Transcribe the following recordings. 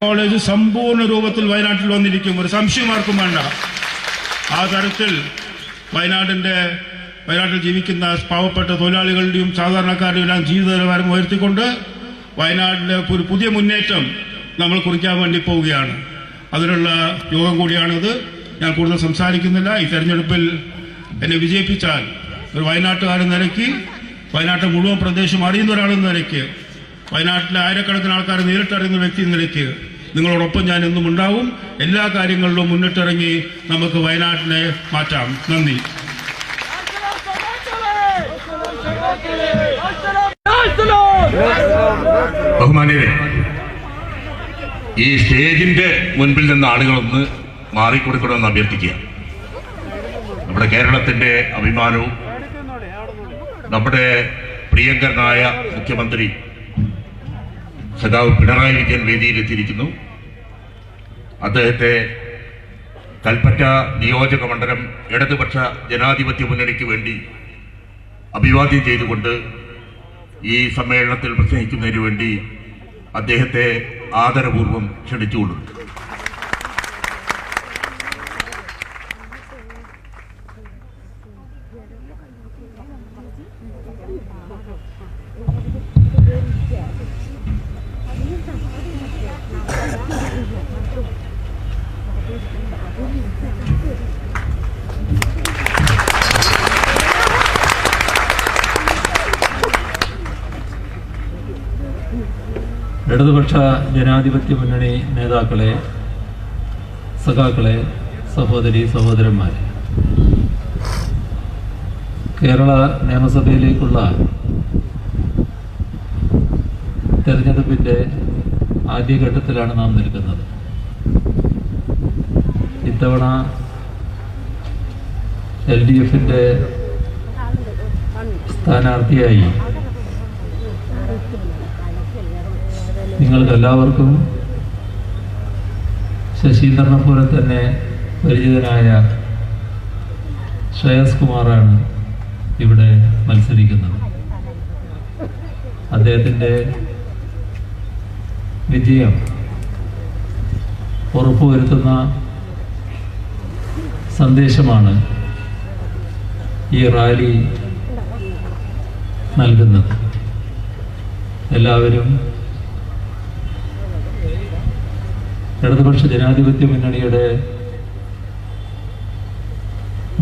College സമ്പൂർണ്ണ രൂപത്തിൽ വയനാട്ടിൽ വന്നിരിക്കും, ഒരു സംശയം ആർക്കും വേണ്ട. ആ തരത്തിൽ വയനാട്ടിൽ ജീവിക്കുന്ന പാവപ്പെട്ട തൊഴിലാളികളുടെയും സാധാരണക്കാരുടെയും എല്ലാം ജീവിത നിലവാരം ഉയർത്തിക്കൊണ്ട് വയനാട്ടിലെ ഒരു പുതിയ മുന്നേറ്റം നമ്മൾ കുറിക്കാൻ വേണ്ടി പോവുകയാണ്. അതിനുള്ള യോഗം കൂടിയാണിത്. ഞാൻ കൂടുതൽ സംസാരിക്കുന്നില്ല. ഈ തെരഞ്ഞെടുപ്പിൽ എന്നെ വിജയിപ്പിച്ചാൽ ഒരു വയനാട്ടുകാരൻ നിലയ്ക്ക്, വയനാട്ടിലെ മുഴുവൻ പ്രദേശം അറിയുന്ന ഒരാളെന്ന നിലയ്ക്ക്, വയനാട്ടിലെ ആയിരക്കണക്കിന് ആൾക്കാർ നേരിട്ടറിയുന്ന വ്യക്തി എന്ന നിലയ്ക്ക് നിങ്ങളോടൊപ്പം ഞാൻ എന്നും ഉണ്ടാവും. എല്ലാ കാര്യങ്ങളിലും മുന്നിട്ടിറങ്ങി നമുക്ക് വയനാട്ടിനെ മാറ്റാം. നന്ദി. ബഹുമാന്യരെ, ഈ സ്റ്റേജിന്റെ മുൻപിൽ നിന്ന് ആളുകളൊന്ന് മാറിക്കൊടുക്കണമെന്ന് അഭ്യർത്ഥിക്കുക. നമ്മുടെ കേരളത്തിന്റെ അഭിമാനവും നമ്മുടെ പ്രിയങ്കരനായ മുഖ്യമന്ത്രി സഖാവ് പിണറായി വിജയൻ വേദിയിലെത്തിയിരിക്കുന്നു. അദ്ദേഹത്തെ കൽപ്പറ്റ നിയോജക മണ്ഡലം ഇടതുപക്ഷ ജനാധിപത്യ മുന്നണിക്ക് വേണ്ടി അഭിവാദ്യം ചെയ്തുകൊണ്ട് ഈ സമ്മേളനത്തിൽ പ്രസംഗിക്കുന്നതിന് വേണ്ടി അദ്ദേഹത്തെ ആദരപൂർവ്വം ക്ഷണിച്ചുകൊള്ളുന്നു. ഇടതുപക്ഷ ജനാധിപത്യ മുന്നണി നേതാക്കളെ, സഖാക്കളെ, സഹോദരി സഹോദരന്മാരെ, കേരള നിയമസഭയിലേക്കുള്ള തെരഞ്ഞെടുപ്പിൻ്റെ ആദ്യഘട്ടത്തിലാണ് നാം നിൽക്കുന്നത്. ഇത്തവണ LDFിൻ്റെ സ്ഥാനാർത്ഥിയായി നിങ്ങൾക്കെല്ലാവർക്കും ശശീന്ദ്രനെ പോലെ തന്നെ പരിചിതനായ ശ്രേയസ് കുമാറാണ് ഇവിടെ മത്സരിക്കുന്നത്. അദ്ദേഹത്തിൻ്റെ വിജയം ഉറപ്പുവരുത്തുന്ന സന്ദേശമാണ് ഈ റാലി നൽകുന്നത്. എല്ലാവരും ഇടതുപക്ഷ ജനാധിപത്യ മുന്നണിയുടെ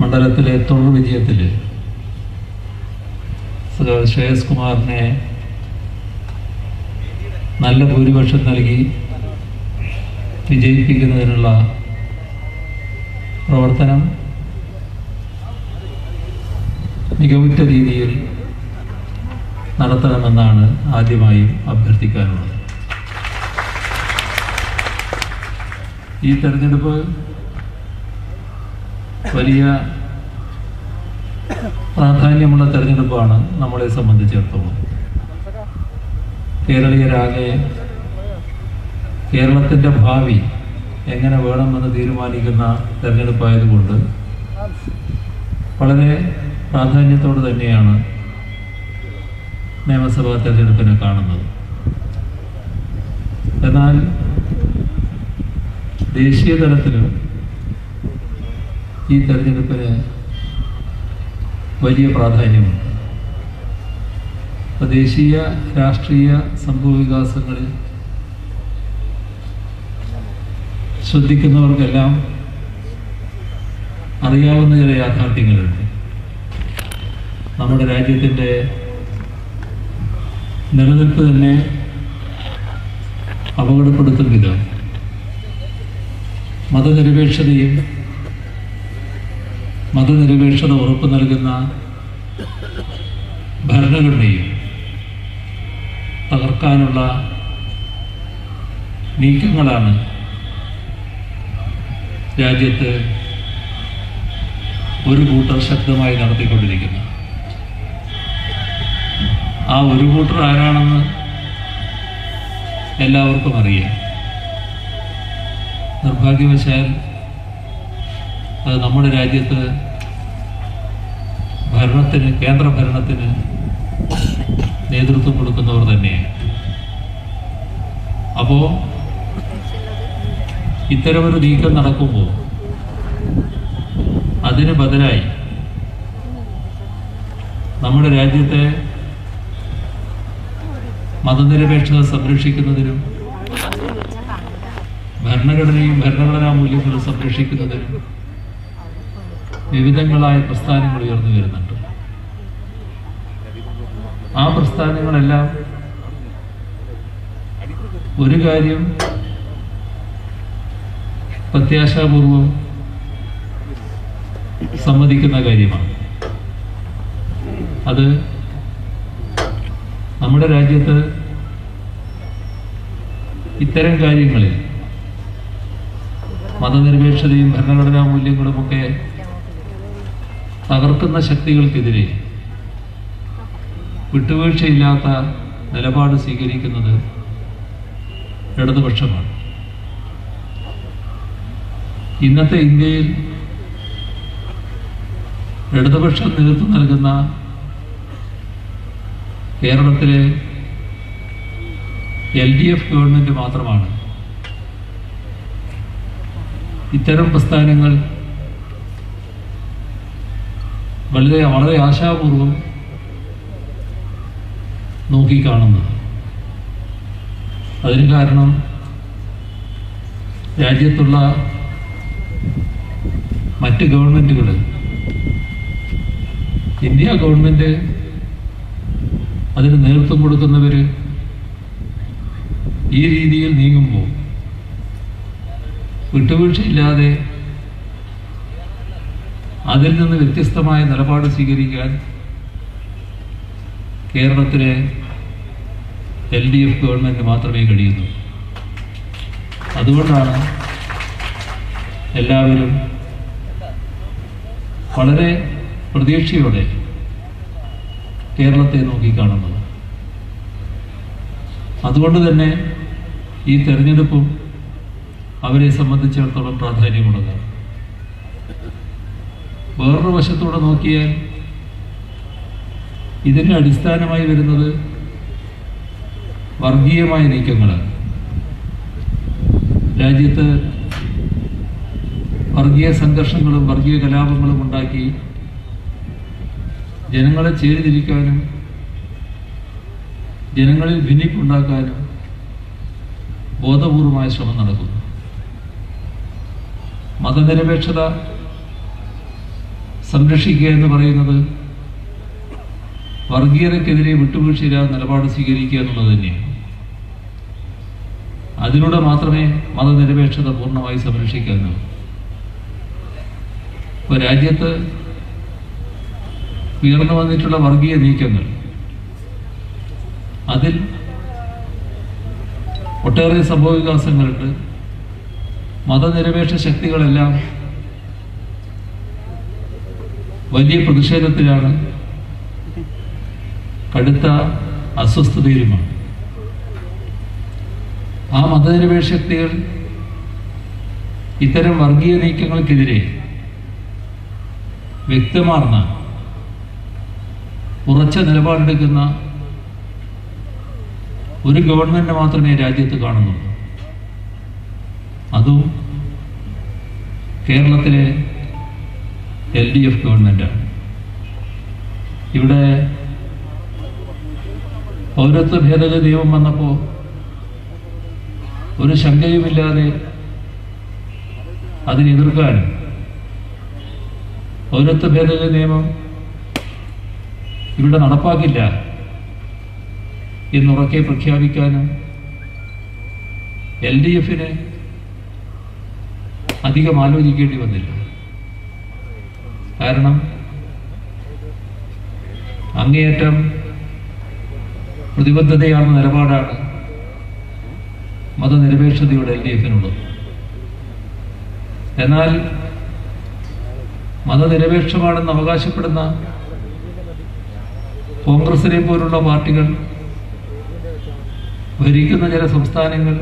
മണ്ഡലത്തിലെ തുടർ വിജയത്തിൽ ശ്രേയസ് കുമാറിനെ നല്ല ഭൂരിപക്ഷം നൽകി വിജയിപ്പിക്കുന്നതിനുള്ള പ്രവർത്തനം മികവുറ്റ രീതിയിൽ നടത്തണമെന്നാണ് ആദ്യമായും അഭ്യർത്ഥിക്കാനുള്ളത്. ഈ തെരഞ്ഞെടുപ്പ് വലിയ പ്രാധാന്യമുള്ള തെരഞ്ഞെടുപ്പാണ് നമ്മളെ സംബന്ധിച്ചിടത്തോളം. കേരളീയരാകെ കേരളത്തിൻ്റെ ഭാവി എങ്ങനെ വേണമെന്ന് തീരുമാനിക്കുന്ന തെരഞ്ഞെടുപ്പായതുകൊണ്ട് വളരെ പ്രാധാന്യത്തോடு തന്നെയാണ് നിയമസഭാ തെരഞ്ഞെടുപ്പിനെ കാണുന്നത്. എന്നാൽ ദേശീയ തലത്തിലും ഈ തെരഞ്ഞെടുപ്പിന് വലിയ പ്രാധാന്യമുണ്ട്. ദേശീയ രാഷ്ട്രീയ സംഭവവികാസങ്ങളിൽ ശ്രദ്ധിക്കുന്നവർക്കെല്ലാം അറിയാവുന്ന ചില യാഥാർത്ഥ്യങ്ങളുണ്ട്. നമ്മുടെ രാജ്യത്തിൻ്റെ നിലനിൽപ്പ് തന്നെ അപകടപ്പെടുത്തും വിധം മതനിരപേക്ഷത ഉറപ്പു നൽകുന്ന ഭരണഘടനയും തകർക്കാനുള്ള നീക്കങ്ങളാണ് രാജ്യത്ത് ഒരു കൂട്ടർ ശക്തമായി നടത്തിക്കൊണ്ടിരിക്കുന്നത്. ആ ഒരു കൂട്ടർ ആരാണെന്ന് എല്ലാവർക്കും അറിയാം. നിർഭാഗ്യവശാൽ അത് നമ്മുടെ രാജ്യത്ത് കേന്ദ്ര ഭരണത്തിന് നേതൃത്വം കൊടുക്കുന്നവർ തന്നെയാണ്. അപ്പോൾ ഇത്തരമൊരു നീക്കം നടക്കുമ്പോൾ അതിന് ബദലായി നമ്മുടെ രാജ്യത്തെ മതനിരപേക്ഷത സംരക്ഷിക്കുന്നതിനും ഭരണഘടനയും ഭരണഘടനാ മൂല്യങ്ങളും സംരക്ഷിക്കുന്നതിനും വിവിധങ്ങളായ പ്രസ്ഥാനങ്ങൾ ഉയർന്നു വരുന്നുണ്ട്. ആ പ്രസ്ഥാനങ്ങളെല്ലാം ഒരു കാര്യം പ്രത്യാശാപൂർവം സമ്മതിക്കുന്ന കാര്യമാണ്. അത് നമ്മുടെ രാജ്യത്ത് ഇത്തരം കാര്യങ്ങളിൽ മതനിരപേക്ഷതയും ഭരണഘടനാ മൂല്യങ്ങളുമൊക്കെ തകർക്കുന്ന ശക്തികൾക്കെതിരെ വിട്ടുവീഴ്ചയില്ലാത്ത നിലപാട് സ്വീകരിക്കുന്നത് ഇടതുപക്ഷമാണ്. ഇന്നത്തെ ഇന്ത്യയിൽ ഇടതുപക്ഷം നേതൃത്വം നൽകുന്ന കേരളത്തിലെ LDF ഗവൺമെൻറ് മാത്രമാണ് ഇത്തരം പ്രസ്ഥാനങ്ങൾ വളരെ ആശാപൂർവം നോക്കിക്കാണുന്നത്. അതിന് കാരണം രാജ്യത്തുള്ള മറ്റ് ഗവൺമെൻറ്റുകൾ, ഇന്ത്യ ഗവൺമെൻറ്, അതിന് നേതൃത്വം കൊടുക്കുന്നവർ ഈ രീതിയിൽ നീങ്ങുമ്പോൾ വിട്ടുവീഴ്ചയില്ലാതെ അതിൽ നിന്ന് വ്യത്യസ്തമായ നിലപാട് സ്വീകരിക്കാൻ കേരളത്തിലെ LDF ഗവൺമെൻറ് മാത്രമേ കഴിയുന്നു. അതുകൊണ്ടാണ് എല്ലാവരും വളരെ പ്രതീക്ഷയോടെ കേരളത്തെ നോക്കിക്കാണുന്നത്. അതുകൊണ്ട് തന്നെ ഈ തെരഞ്ഞെടുപ്പും അവരെ സംബന്ധിച്ചിടത്തോളം പ്രാധാന്യമുള്ളതാണ്. വേറൊരു വശത്തൂടെ നോക്കിയാൽ ഇതിന് അടിസ്ഥാനമായി വരുന്നത് വർഗീയമായ നീക്കങ്ങളാണ്. രാജ്യത്ത് വർഗീയ സംഘർഷങ്ങളും വർഗീയ കലാപങ്ങളും ഉണ്ടാക്കി ജനങ്ങളെ ചേരിതിരിക്കാനും ജനങ്ങളിൽ ഭിന്നിപ്പുണ്ടാക്കാനും ബോധപൂർവമായ ശ്രമം നടക്കുന്നു. മതനിരപേക്ഷത സംരക്ഷിക്കുക എന്ന് പറയുന്നത് വർഗീയതയ്ക്കെതിരെ വിട്ടുവീഴ്ചയില്ലാതെ നിലപാട് സ്വീകരിക്കുക എന്നുള്ളത് തന്നെയാണ്. അതിലൂടെ മാത്രമേ മതനിരപേക്ഷത പൂർണ്ണമായി സംരക്ഷിക്കാനാവൂ. ഇപ്പോൾ രാജ്യത്ത് ഉയർന്നു വന്നിട്ടുള്ള വർഗീയ നീക്കങ്ങൾ, അതിൽ ഒട്ടേറെ സംഭവവികാസങ്ങളുണ്ട്. മതനിരപേക്ഷ ശക്തികളെല്ലാം വലിയ പ്രതിഷേധത്തിലാണ്, കടുത്ത അസ്വസ്ഥതയിലുമാണ്. ആ മതനിരപേക്ഷ ശക്തികൾ ഇത്തരം വർഗീയ നീക്കങ്ങൾക്കെതിരെ വ്യക്തമാർന്ന ഉറച്ച നിലപാടെടുക്കുന്ന ഒരു ഗവൺമെന്റ് മാത്രമേ രാജ്യത്ത് കാണുന്നുള്ളൂ. അതും കേരളത്തിലെ LDF ഗവൺമെന്റാണ്. ഇവിടെ പൗരത്വ ഭേദഗതി നിയമം വന്നപ്പോൾ ഒരു ശങ്കയുമില്ലാതെ അതിനെതിർക്കാനും പൗരത്വ ഭേദഗതി നിയമം ഇവിടെ നടപ്പാക്കില്ല എന്നുറക്കെ പ്രഖ്യാപിക്കാനും LDFന് അധികം ആലോചിക്കേണ്ടി വന്നില്ല. കാരണം അങ്ങേയറ്റം പ്രതിബദ്ധതയാർന്ന നിലപാടാണ് മതനിരപേക്ഷതയുടെ LDFനുള്ളത്. എന്നാൽ മതനിരപേക്ഷമാണെന്ന് അവകാശപ്പെടുന്ന കോൺഗ്രസിനെ പോലുള്ള പാർട്ടികൾ ഭരിക്കുന്ന ചില സംസ്ഥാനങ്ങൾ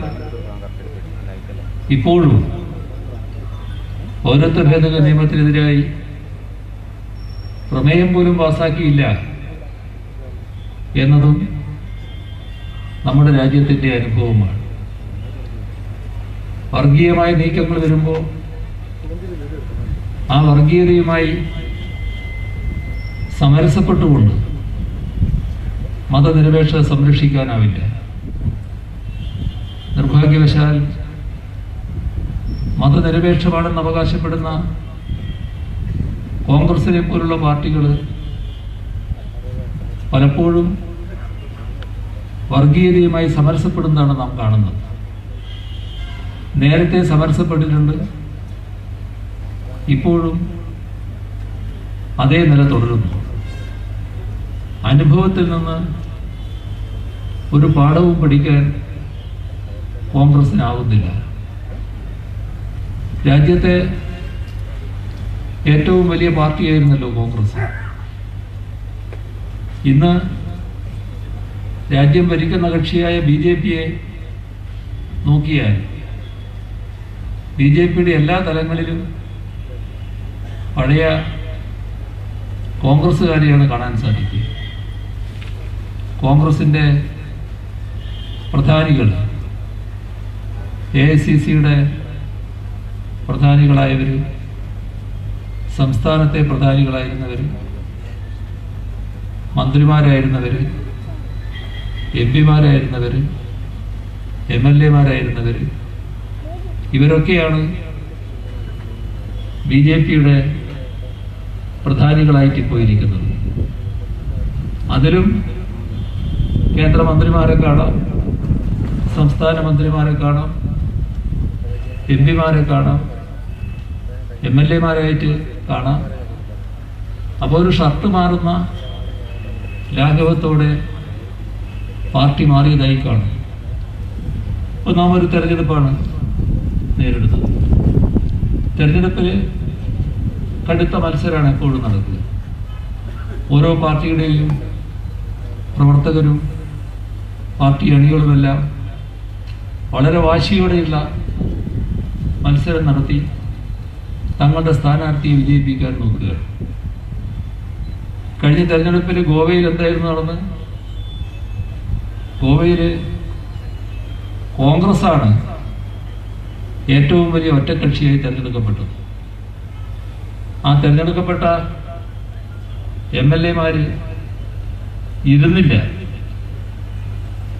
ഇപ്പോഴും പൗരത്വ ഭേദഗതി നിയമത്തിനെതിരായി പ്രമേയം പോലും പാസാക്കിയില്ല എന്നതും നമ്മുടെ രാജ്യത്തിൻ്റെ അനുഭവമാണ്. വർഗീയമായ നീക്കങ്ങൾ വരുമ്പോൾ ആ വർഗീയതയുമായി സമരസപ്പെട്ടുകൊണ്ട് മതനിരപേക്ഷത സംരക്ഷിക്കാനാവില്ല. നിർഭാഗ്യവശാൽ മതനിരപേക്ഷമാണെന്ന് അവകാശപ്പെടുന്ന കോൺഗ്രസിനെ പോലുള്ള പാർട്ടികൾ പലപ്പോഴും വർഗീയതയുമായി സമരസപ്പെടുന്നതാണ് നാം കാണുന്നത്. നേരത്തെ സമരസപ്പെട്ടിട്ടുണ്ട്, ഇപ്പോഴും അതേ നില തുടരുന്നു. അനുഭവത്തിൽ നിന്ന് ഒരു പാഠവും പഠിക്കാൻ കോൺഗ്രസിനാവുന്നില്ല. രാജ്യത്തെ ഏറ്റവും വലിയ പാർട്ടിയായിരുന്നല്ലോ കോൺഗ്രസ്. ഇന്ന് രാജ്യം ഭരിക്കുന്ന കക്ഷിയായ BJP-യെ നോക്കിയാൽ BJP-യുടെ എല്ലാ തലങ്ങളിലും പഴയ കോൺഗ്രസ്സുകാരെയാണ് കാണാൻ സാധിക്കുക. കോൺഗ്രസിൻ്റെ പ്രധാനികൾ, AICC-യുടെ പ്രധാനികളായവർ, സംസ്ഥാനത്തെ പ്രധാനികളായിരുന്നവർ, മന്ത്രിമാരായിരുന്നവർ, MP-മാരായിരുന്നവർ, MLA-മാരായിരുന്നവർ, ഇവരൊക്കെയാണ് BJP-യുടെ പ്രധാനികളായിട്ട് പോയിരിക്കുന്നത്. അതിലും കേന്ദ്രമന്ത്രിമാരെ കാണാം, സംസ്ഥാന മന്ത്രിമാരെ കാണാം, MP-മാരെ കാണാം, MLA-മാരായിട്ട് കാണാം. അപ്പോൾ ഒരു ഷർട്ട് മാറുന്ന ലാഘവത്തോടെ പാർട്ടി മാറിയതായി കാണും. ഇപ്പോൾ നാം ഒരു തെരഞ്ഞെടുപ്പാണ് നേരിടുന്നത്. തെരഞ്ഞെടുപ്പിൽ കടുത്ത മത്സരമാണ് എപ്പോഴും നടക്കുക. ഓരോ പാർട്ടിയുടെയും പ്രവർത്തകരും പാർട്ടി അണികളുമെല്ലാം വളരെ വാശിയോടെയുള്ള മത്സരം നടത്തി തങ്ങളുടെ സ്ഥാനാർത്ഥിയെ വിജയിപ്പിക്കാൻ നോക്കുക. കഴിഞ്ഞ തെരഞ്ഞെടുപ്പിൽ ഗോവയിൽ എന്തായിരുന്നു നടന്നത്? ഗോവയിൽ കോൺഗ്രസ്സാണ് ഏറ്റവും വലിയ ഒറ്റക്കക്ഷിയായി തെരഞ്ഞെടുക്കപ്പെട്ടത്. ആ തെരഞ്ഞെടുക്കപ്പെട്ട MLA-മാർ ഇരുന്നില്ല.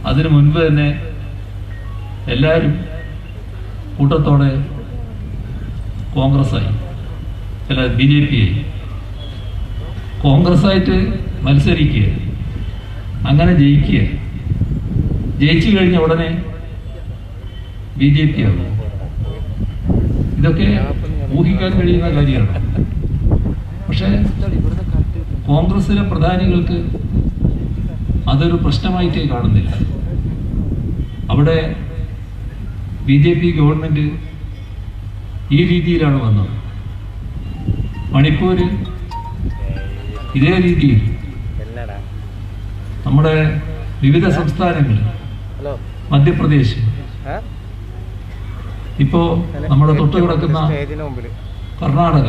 അതിനു മുൻപ് തന്നെ എല്ലാവരും കൂട്ടത്തോടെ കോൺഗ്രസ്സായി, അല്ല BJP-യായി. കോൺഗ്രസ്സായിട്ട് മത്സരിക്കുക, അങ്ങനെ ജയിക്കുക, ജയിച്ചു കഴിഞ്ഞ ഉടനെ BJP-ആവും. ഇതൊക്കെ ഊഹിക്കാൻ കഴിയുന്ന കാര്യമാണ്. പക്ഷേ കോൺഗ്രസിലെ പ്രധാനികൾക്ക് അതൊരു പ്രശ്നമായിട്ടേ കാണുന്നില്ല. അവിടെ BJP ഗവൺമെൻറ് ഈ രീതിയിലാണ് വന്നത്. മണിപ്പൂർ ഇതേ രീതിയിൽ, നമ്മുടെ വിവിധ സംസ്ഥാനങ്ങൾ, മധ്യപ്രദേശ്, ഇപ്പോൾ നമ്മുടെ തൊട്ട് കിടക്കുന്ന കർണാടക,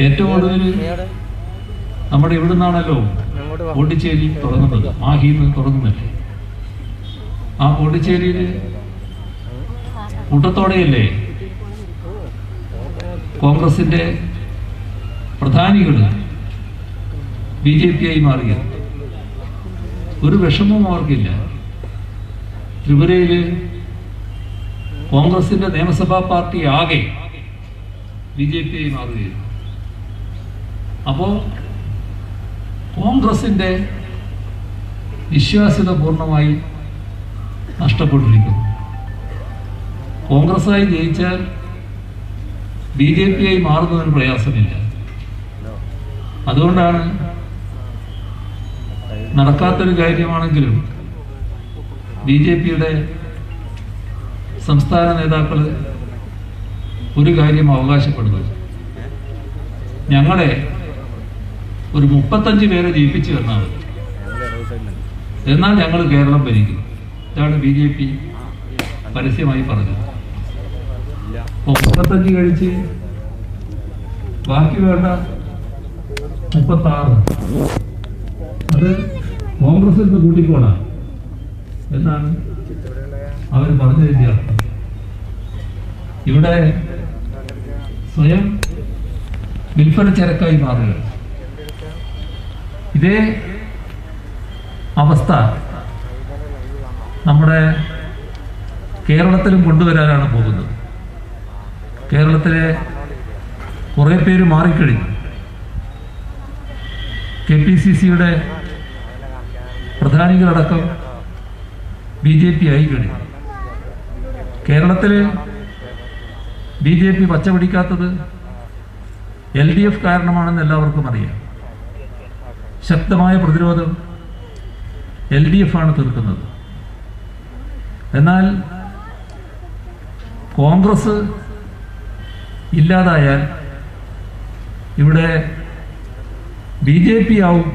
ഏറ്റവും കൂടുതൽ നമ്മുടെ ഇവിടെ നിന്നാണല്ലോ പോണ്ടിച്ചേരി തുടങ്ങുന്നത്, മാഹിന്ന് തുടങ്ങുന്നല്ലേ. ആ പോണ്ടിച്ചേരിയിൽ കൂട്ടത്തോടെയല്ലേ കോൺഗ്രസിൻ്റെ പ്രധാനികൾ BJP-യായി മാറിയത്. ഒരു വിഷമവും അവർക്കില്ല. ത്രിപുരയിൽ കോൺഗ്രസിൻ്റെ നിയമസഭാ പാർട്ടി ആകെ BJP-യായി മാറുകയാണ്. അപ്പോൾ കോൺഗ്രസിൻ്റെ വിശ്വാസ്യത പൂർണ്ണമായി നഷ്ടപ്പെട്ടിരിക്കുന്നു. കോൺഗ്രസ്സായി ജയിച്ചാൽ BJP-യായി മാറുന്നതിന് പ്രയാസമില്ല. അതുകൊണ്ടാണ് നടക്കാത്തൊരു കാര്യമാണെങ്കിലും BJP-യുടെ സംസ്ഥാന നേതാക്കൾ ഒരു കാര്യം അവകാശപ്പെടുന്നത്, ഞങ്ങളെ ഒരു 35 പേരെ ജയിപ്പിച്ചു തന്നാൽ മതി, എന്നാൽ ഞങ്ങൾ കേരളം ഭരിക്കും. ഇതാണ് BJP പരസ്യമായി പറഞ്ഞത്. അപ്പോൾ 35 കഴിച്ച് ബാക്കി വേണ്ട 36 അത് കോൺഗ്രസിൽ നിന്ന് കൂട്ടിക്കോളാം എന്നാണ് അവർ പറഞ്ഞതിൻ്റെ അർത്ഥം. ഇവിടെ സ്വയം വിൽപ്പന ചരക്കായി മാറുക. ഇതേ അവസ്ഥ നമ്മുടെ കേരളത്തിലും കൊണ്ടുവരാനാണ് പോകുന്നത്. കേരളത്തിലെ കുറേ പേര് മാറിക്കഴിഞ്ഞു. KPCCയുടെ പ്രധാനികളടക്കം BJP ആയി കഴിഞ്ഞു. കേരളത്തിൽ BJP പച്ച പിടിക്കാത്തത് LDF കാരണമാണെന്ന് എല്ലാവർക്കും അറിയാം. ശക്തമായ പ്രതിരോധം LDF ആണ് തീർക്കുന്നത്. എന്നാൽ കോൺഗ്രസ് ഇല്ലാതായാൽ ഇവിടെ BJP ആവും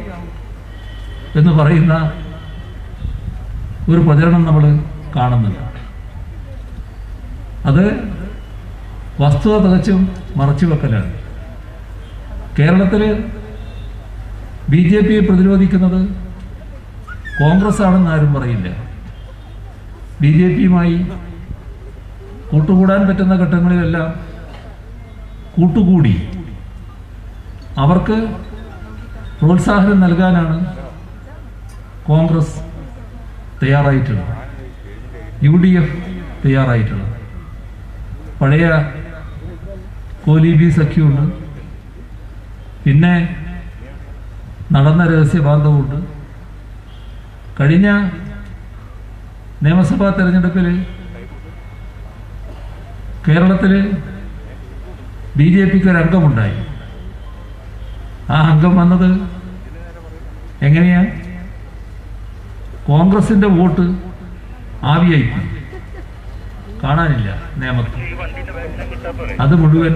എന്ന് പറയുന്ന ഒരു പ്രചരണം നമ്മൾ കാണുന്നുണ്ട്. അത് വസ്തുത തികച്ചും മറച്ചുവെക്കലാണ്. കേരളത്തിൽ BJPയെ പ്രതിരോധിക്കുന്നത് കോൺഗ്രസ് ആണെന്ന് ആരും പറയില്ല. BJPയുമായി കൂട്ടുകൂടാൻ പറ്റുന്ന ഘട്ടങ്ങളിലെല്ലാം കൂട്ടുകൂടി അവർക്ക് പ്രോത്സാഹനം നൽകാനാണ് കോൺഗ്രസ് തയ്യാറായിട്ടുള്ളത്, UDF തയ്യാറായിട്ടുള്ളത്. പഴയ കോലീബി സഖ്യമുണ്ട്, പിന്നെ നടന്ന രഹസ്യബാന്ധവുമുണ്ട്. കഴിഞ്ഞ നിയമസഭാ തെരഞ്ഞെടുപ്പിൽ കേരളത്തിൽ BJPക്ക് ഒരു അംഗമുണ്ടായി. ആ അംഗം വന്നത് എങ്ങനെയാ? കോൺഗ്രസിന്റെ വോട്ട് ആവിയായി കാണാനില്ല നിയമത്തിൽ. അത് മുഴുവൻ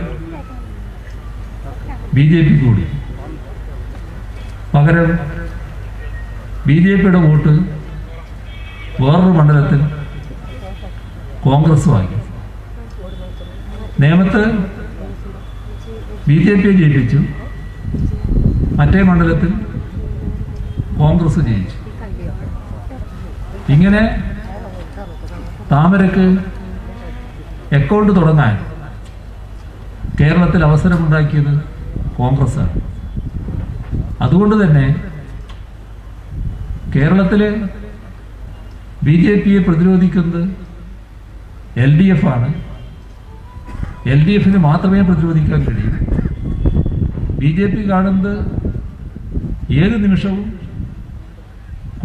BJP കൂടി. പകരം BJPയുടെ വോട്ട് വേറൊരു മണ്ഡലത്തിൽ കോൺഗ്രസ് വാങ്ങി. നേമത്ത് BJPയെ ജയിപ്പിച്ചു, മറ്റേ മണ്ഡലത്തിൽ കോൺഗ്രസ് ജയിച്ചു. ഇങ്ങനെ താമരക്ക് അക്കൗണ്ട് തുടങ്ങാൻ കേരളത്തിൽ അവസരമുണ്ടാക്കിയത് കോൺഗ്രസ്സാണ്. അതുകൊണ്ട് തന്നെ കേരളത്തിൽ BJPയെ പ്രതിരോധിക്കുന്നത് LDF ആണ്. LDFന് മാത്രമേ പ്രതിരോധിക്കാൻ കഴിയൂ. BJP കാണുന്നത് ഏത് നിമിഷവും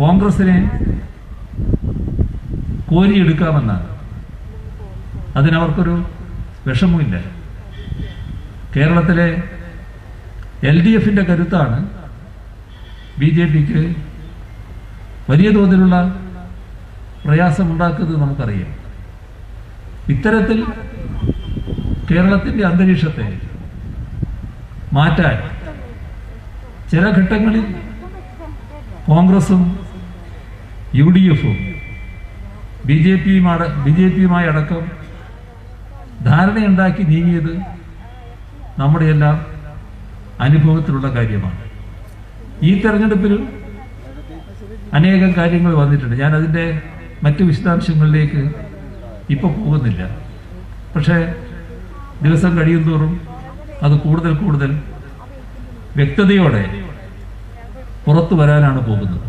കോൺഗ്രസിനെ കോരിയെടുക്കാമെന്നാണ്. അതിനവർക്കൊരു വിഷമമില്ല. കേരളത്തിലെ LDFന്റെ കരുത്താണ് BJPക്ക് വലിയ തോതിലുള്ള പ്രയാസമുണ്ടാക്കുന്നത് നമുക്കറിയാം. ഇത്തരത്തിൽ കേരളത്തിൻ്റെ അന്തരീക്ഷത്തെ മാറ്റാൻ ചില ഘട്ടങ്ങളിൽ കോൺഗ്രസും UDFും BJPയുമായി അടക്കം ധാരണയുണ്ടാക്കി നീങ്ങിയത് നമ്മുടെയെല്ലാം അനുഭവത്തിലുള്ള കാര്യമാണ്. ഈ തെരഞ്ഞെടുപ്പിലും അനേകം കാര്യങ്ങൾ വന്നിട്ടുണ്ട്. ഞാൻ അതിൻ്റെ മറ്റു വിശദാംശങ്ങളിലേക്ക് ഇപ്പോൾ പോകുന്നില്ല. പക്ഷേ ദിവസം കഴിയുന്തോറും അത് കൂടുതൽ വ്യക്തതയോടെ പുറത്തു വരാനാണ് പോകുന്നത്.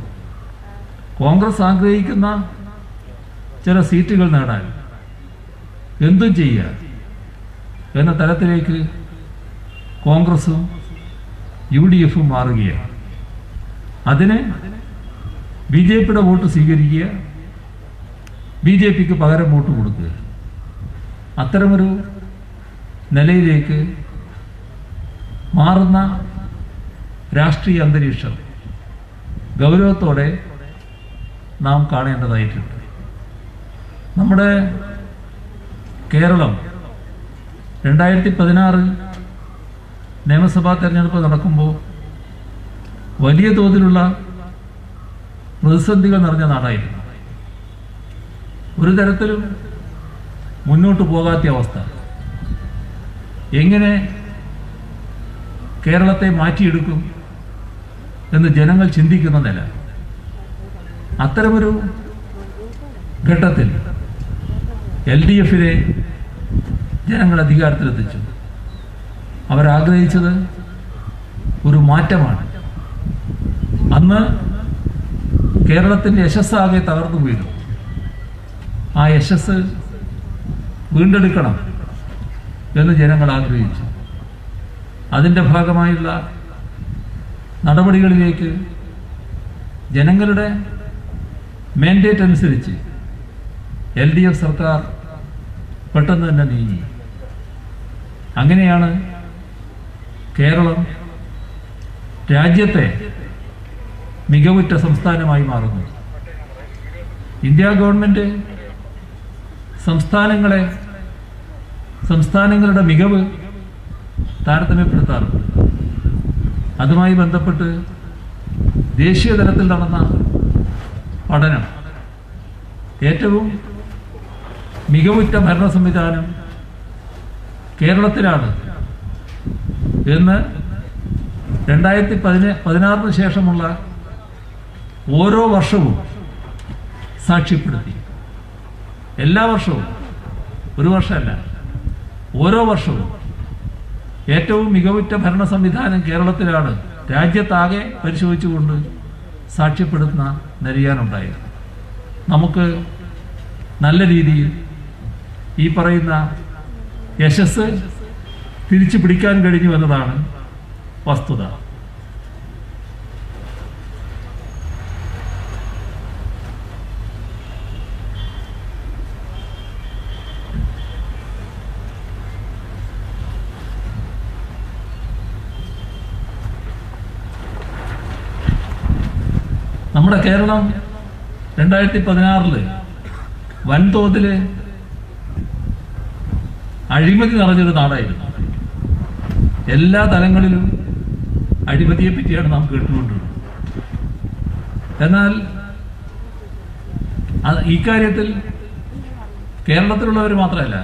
കോൺഗ്രസ് ആഗ്രഹിക്കുന്ന ചില സീറ്റുകൾ നേടാൻ എന്തും ചെയ്യുക എന്ന തലത്തിലേക്ക് കോൺഗ്രസും UDFും മാറുകയാണ്. അതിന് BJPയുടെ വോട്ട് സ്വീകരിക്കുക, BJPക്ക് പകരം വോട്ട് കൊടുക്കുക. അത്തരമൊരു നിലയിലേക്ക് മാറുന്ന രാഷ്ട്രീയ അന്തരീക്ഷം ഗൗരവത്തോടെ നാം കാണേണ്ടതായിട്ടുണ്ട്. നമ്മുടെ കേരളം 2016 നിയമസഭാ തെരഞ്ഞെടുപ്പ് നടക്കുമ്പോൾ വലിയ തോതിലുള്ള പ്രതിസന്ധികൾ നിറഞ്ഞ നാടായിരുന്നു. ഒരു തരത്തിലും മുന്നോട്ട് പോകാത്ത അവസ്ഥ. എങ്ങനെ കേരളത്തെ മാറ്റിയെടുക്കും എന്ന് ജനങ്ങൾ ചിന്തിക്കുന്ന നില. അത്തരമൊരു ഘട്ടത്തിൽ LDFനെ ജനങ്ങൾ അധികാരത്തിലെത്തിച്ചു. അവരാഗ്രഹിച്ചത് ഒരു മാറ്റമാണ്. അന്ന് കേരളത്തിൻ്റെ യശസ്സാകെ തകർന്നു വീഴും. ആ യശസ് വീണ്ടെടുക്കണം എന്ന് ജനങ്ങൾ ആഗ്രഹിച്ചു. അതിൻ്റെ ഭാഗമായുള്ള നടപടികളിലേക്ക് ജനങ്ങളുടെ മാൻഡേറ്റ് അനുസരിച്ച് LDF സർക്കാർ പെട്ടെന്ന് തന്നെ നീങ്ങി. അങ്ങനെയാണ് കേരളം രാജ്യത്തെ മികവുറ്റ സംസ്ഥാനമായി മാറുന്നത്. ഇന്ത്യ ഗവൺമെൻറ് സംസ്ഥാനങ്ങളുടെ മികവ് താരതമ്യപ്പെടുത്താറുണ്ട്. അതുമായി ബന്ധപ്പെട്ട് ദേശീയ തലത്തിൽ നടന്ന പഠനം ഏറ്റവും മികവുറ്റ ഭരണ സംവിധാനം കേരളത്തിലാണ് എന്ന് 2016 ശേഷമുള്ള ഓരോ വർഷവും സാക്ഷ്യപ്പെടുത്തി. എല്ലാ വർഷവും, ഒരു വർഷമല്ല, ഓരോ വർഷവും ഏറ്റവും മികവുറ്റ ഭരണ സംവിധാനം കേരളത്തിലാണ് രാജ്യത്താകെ പരിശോധിച്ചുകൊണ്ട് സാക്ഷ്യപ്പെടുത്തുന്ന നിര്യാണമുണ്ടായത്. നമുക്ക് നല്ല രീതിയിൽ ഈ പറയുന്ന യശസ് തിരിച്ചു പിടിക്കാൻ കഴിഞ്ഞു എന്നതാണ് വസ്തുത. നമ്മുടെ കേരളം 2016 വൻതോതിൽ അഴിമതി നിറഞ്ഞൊരു നാടായിരുന്നു. എല്ലാ തലങ്ങളിലും അഴിമതിയെ പറ്റിയാണ് നാം കേട്ടുകൊണ്ടിരുന്നത്. എന്നാൽ ഇക്കാര്യത്തിൽ കേരളത്തിലുള്ളവർ മാത്രമല്ല,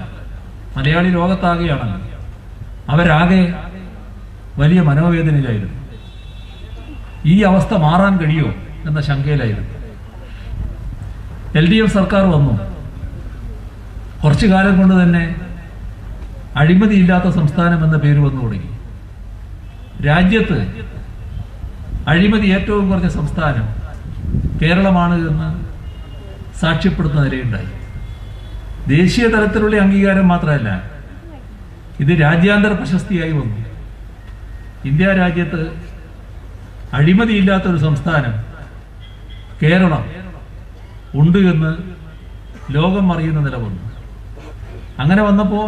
മലയാളി ലോകത്താകെയാണല്ലോ, അവരാകെ വലിയ മനോവേദനയിലായിരുന്നു. ഈ അവസ്ഥ മാറാൻ കഴിയുമോ എന്ന ശങ്കയിലായിരുന്നു. LDF സർക്കാർ വന്നു. കുറച്ചു കാലം കൊണ്ട് തന്നെ അഴിമതിയില്ലാത്ത സംസ്ഥാനം എന്ന പേര് വന്നു തുടങ്ങി. രാജ്യത്ത് അഴിമതി ഏറ്റവും കുറഞ്ഞ സംസ്ഥാനം കേരളമാണ് എന്ന് സാക്ഷ്യപ്പെടുത്തുന്ന നിലയുണ്ടായി. ദേശീയ തലത്തിലുള്ള അംഗീകാരം മാത്രമല്ല, ഇത് രാജ്യാന്തര പ്രശസ്തിയായി വന്നു. ഇന്ത്യ രാജ്യത്ത് അഴിമതിയില്ലാത്തൊരു സംസ്ഥാനം കേരളം ഉണ്ട് എന്ന് ലോകം അറിയുന്ന നില വന്നു. അങ്ങനെ വന്നപ്പോൾ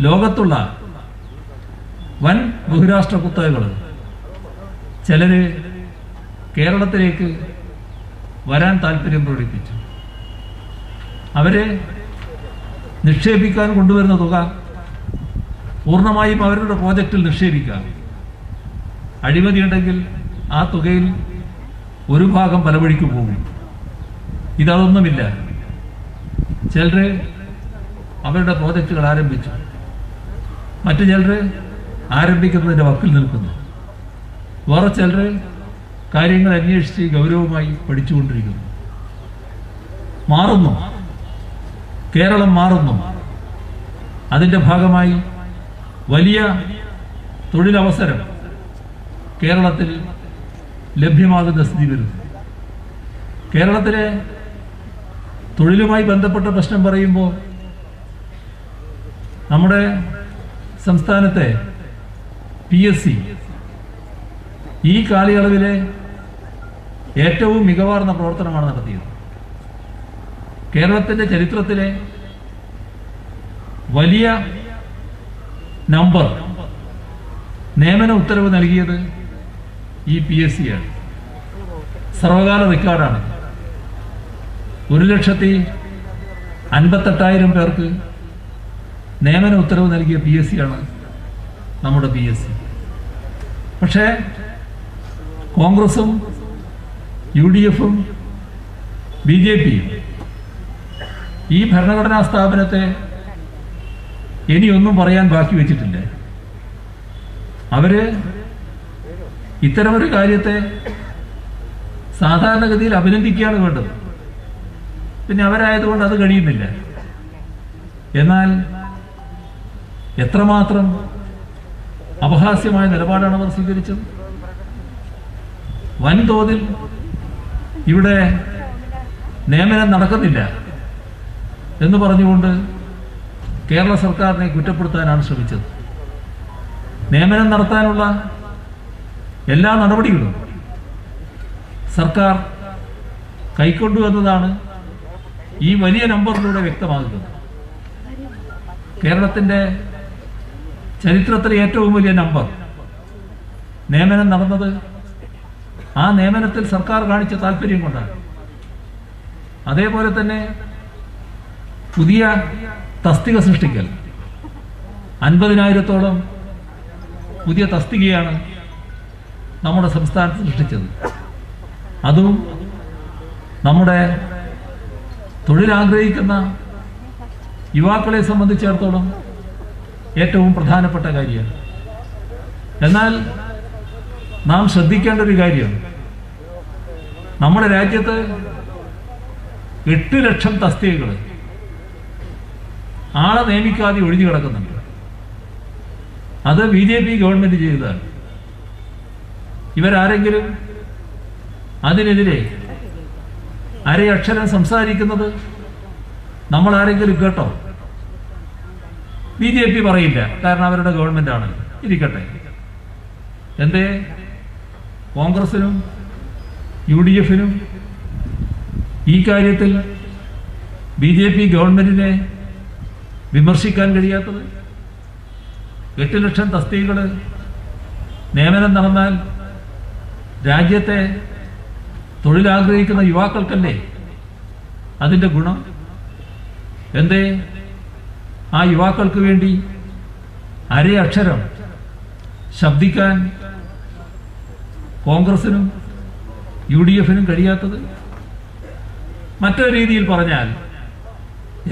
ലോകത്തുള്ള വൻ ബഹുരാഷ്ട്ര കുത്തകകൾ ചിലര് കേരളത്തിലേക്ക് വരാൻ താല്പര്യം പ്രകടിപ്പിച്ചു. അവരെ നിക്ഷേപിക്കാൻ കൊണ്ടുവരുന്ന തുക പൂർണ്ണമായും അവരുടെ പ്രോജക്റ്റിൽ നിക്ഷേപിക്കാം. അഴിമതിയുണ്ടെങ്കിൽ ആ തുകയിൽ ഒരു ഭാഗം പല വഴിക്ക് പോകും. ഇതൊന്നുമില്ല. ചിലര് അവരുടെ പ്രോജക്റ്റുകൾ ആരംഭിച്ചു, മറ്റു ചിലര് ആരംഭിക്കുന്നതിൻ്റെ വക്കിൽ നിൽക്കുന്നു, വേറെ ചിലര് കാര്യങ്ങൾ അന്വേഷിച്ച് ഗൗരവമായി പഠിച്ചുകൊണ്ടിരിക്കുന്നു. മാറുന്നു, കേരളം മാറുന്നു. അതിൻ്റെ ഭാഗമായി വലിയ തൊഴിലവസരം കേരളത്തിൽ ലഭ്യമാകുന്ന സ്ഥിതി വരുന്നു. കേരളത്തിലെ തൊഴിലുമായി ബന്ധപ്പെട്ട പ്രശ്നം പറയുമ്പോൾ നമ്മുടെ സംസ്ഥാനത്തെ PSC ഈ കാലയളവിലെ ഏറ്റവും മികവാർന്ന പ്രവർത്തനമാണ് നടത്തിയത്. കേരളത്തിൻ്റെ ചരിത്രത്തിലെ വലിയ നമ്പർ നിയമന ഉത്തരവ് നൽകിയത് ഈ PSC ആണ്. സർവകാല റെക്കോർഡാണ്. 1,58,000 പേർക്ക് നിയമന ഉത്തരവ് നൽകിയ PSC ആണ് നമ്മുടെ PSC. പക്ഷേ കോൺഗ്രസും UDF-ഉം BJP-യും ഈ ഭരണഘടനാ സ്ഥാപനത്തെ ഇനിയൊന്നും പറയാൻ ബാക്കി വെച്ചിട്ടില്ല. അവര് ഇത്തരമൊരു കാര്യത്തെ സാധാരണഗതിയിൽ അഭിനന്ദിക്കുകയാണ് വേണ്ടത്. പിന്നെ അവരായതുകൊണ്ട് അത് കഴിയുന്നില്ല. എന്നാൽ എത്രമാത്രം അപഹാസ്യമായ നിലപാടാണ് അവർ സ്വീകരിച്ചത്. വൻതോതിൽ ഇവിടെ നിയമനം നടക്കുന്നില്ല എന്ന് പറഞ്ഞുകൊണ്ട് കേരള സർക്കാരിനെ കുറ്റപ്പെടുത്താനാണ് ശ്രമിച്ചത്. നിയമനം നടത്താനുള്ള എല്ലാ നടപടികളും സർക്കാർ കൈക്കൊണ്ടു എന്നതാണ് ഈ വലിയ നമ്പറിലൂടെ വ്യക്തമാകുന്നത്. കേരളത്തിൻ്റെ ചരിത്രത്തിലെ ഏറ്റവും വലിയ നമ്പർ നിയമനം നടന്നത് ആ നിയമനത്തിൽ സർക്കാർ കാണിച്ച താല്പര്യം കൊണ്ടാണ്. അതേപോലെ തന്നെ പുതിയ തസ്തിക സൃഷ്ടിക്കൽ 50,000-ഓളം പുതിയ തസ്തികയാണ് നമ്മുടെ സംസ്ഥാനത്ത് സൃഷ്ടിച്ചത്. അതും നമ്മുടെ തൊഴിലാഗ്രഹിക്കുന്ന യുവാക്കളെ സംബന്ധിച്ചിടത്തോളം ഏറ്റവും പ്രധാനപ്പെട്ട കാര്യമാണ്. എന്നാൽ നാം ശ്രദ്ധിക്കേണ്ട ഒരു കാര്യം, നമ്മുടെ രാജ്യത്ത് 8 ലക്ഷം തസ്തികകൾ ആളെ നിയമിക്കാതെ ഒഴിഞ്ഞു കിടക്കുന്നുണ്ട്. അത് BJP ഗവൺമെന്റ് ചെയ്തതാണ്. ഇവരാരെങ്കിലും അതിനെതിരെ അരയക്ഷരം സംസാരിക്കുന്നത് നമ്മൾ ആരെങ്കിലും കേട്ടോ? BJP പറയില്ല, കാരണം അവരുടെ ഗവൺമെന്റ് ആണ്. ഇരിക്കട്ടെ. എന്തേ കോൺഗ്രസിനും UDF-നും ഈ കാര്യത്തിൽ BJP ഗവൺമെന്റിനെ വിമർശിക്കാൻ കഴിയാത്തത്? 8 ലക്ഷം തസ്തികകൾ നിയമനം നടന്നാൽ രാജ്യത്തെ തൊഴിലാഗ്രഹിക്കുന്ന യുവാക്കൾക്കല്ലേ അതിൻ്റെ ഗുണം? എന്തേ ആ യുവാക്കൾക്ക് വേണ്ടി അരയക്ഷരം ശബ്ദിക്കാൻ കോൺഗ്രസിനും UDF-നും കഴിയാത്തത്? മറ്റൊരു രീതിയിൽ പറഞ്ഞാൽ,